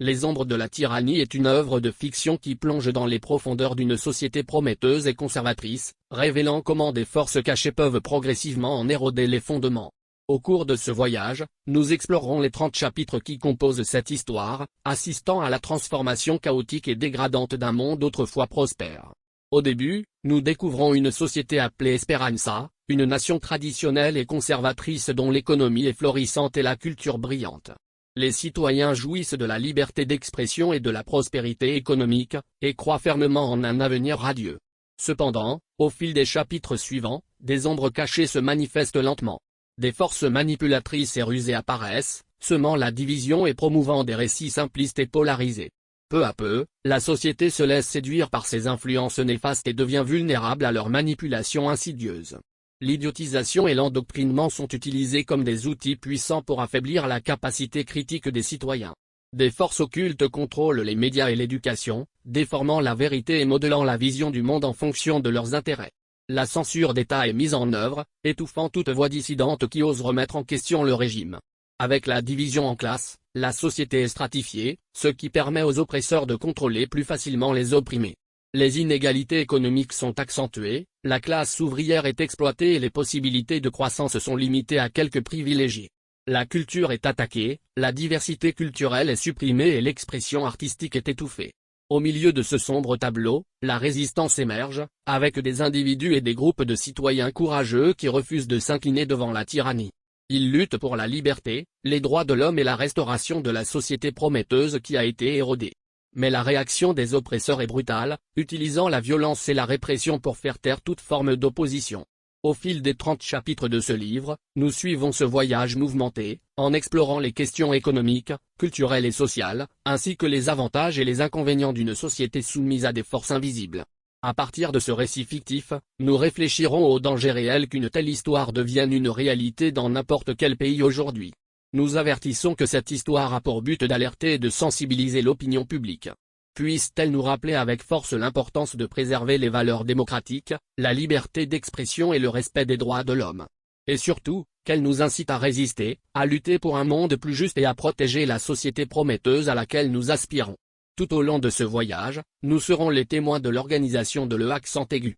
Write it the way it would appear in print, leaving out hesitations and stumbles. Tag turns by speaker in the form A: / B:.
A: Les Ombres de la tyrannie est une œuvre de fiction qui plonge dans les profondeurs d'une société prometteuse et conservatrice, révélant comment des forces cachées peuvent progressivement en éroder les fondements. Au cours de ce voyage, nous explorerons les 30 chapitres qui composent cette histoire, assistant à la transformation chaotique et dégradante d'un monde autrefois prospère. Au début, nous découvrons une société appelée Esperanza, une nation traditionnelle et conservatrice dont l'économie est florissante et la culture brillante. Les citoyens jouissent de la liberté d'expression et de la prospérité économique, et croient fermement en un avenir radieux. Cependant, au fil des chapitres suivants, des ombres cachées se manifestent lentement. Des forces manipulatrices et rusées apparaissent, semant la division et promouvant des récits simplistes et polarisés. Peu à peu, la société se laisse séduire par ces influences néfastes et devient vulnérable à leurs manipulations insidieuses. L'idiotisation et l'endoctrinement sont utilisés comme des outils puissants pour affaiblir la capacité critique des citoyens. Des forces occultes contrôlent les médias et l'éducation, déformant la vérité et modelant la vision du monde en fonction de leurs intérêts. La censure d'État est mise en œuvre, étouffant toute voix dissidente qui ose remettre en question le régime. Avec la division en classes, la société est stratifiée, ce qui permet aux oppresseurs de contrôler plus facilement les opprimés. Les inégalités économiques sont accentuées, la classe ouvrière est exploitée et les possibilités de croissance sont limitées à quelques privilégiés. La culture est attaquée, la diversité culturelle est supprimée et l'expression artistique est étouffée. Au milieu de ce sombre tableau, la résistance émerge, avec des individus et des groupes de citoyens courageux qui refusent de s'incliner devant la tyrannie. Ils luttent pour la liberté, les droits de l'homme et la restauration de la société prometteuse qui a été érodée. Mais la réaction des oppresseurs est brutale, utilisant la violence et la répression pour faire taire toute forme d'opposition. Au fil des 30 chapitres de ce livre, nous suivons ce voyage mouvementé, en explorant les questions économiques, culturelles et sociales, ainsi que les avantages et les inconvénients d'une société soumise à des forces invisibles. À partir de ce récit fictif, nous réfléchirons au danger réel qu'une telle histoire devienne une réalité dans n'importe quel pays aujourd'hui. Nous avertissons que cette histoire a pour but d'alerter et de sensibiliser l'opinion publique. Puisse-t-elle nous rappeler avec force l'importance de préserver les valeurs démocratiques, la liberté d'expression et le respect des droits de l'homme. Et surtout, qu'elle nous incite à résister, à lutter pour un monde plus juste et à protéger la société prometteuse à laquelle nous aspirons. Tout au long de ce voyage, nous serons les témoins de l'organisation de l'Accent aigu.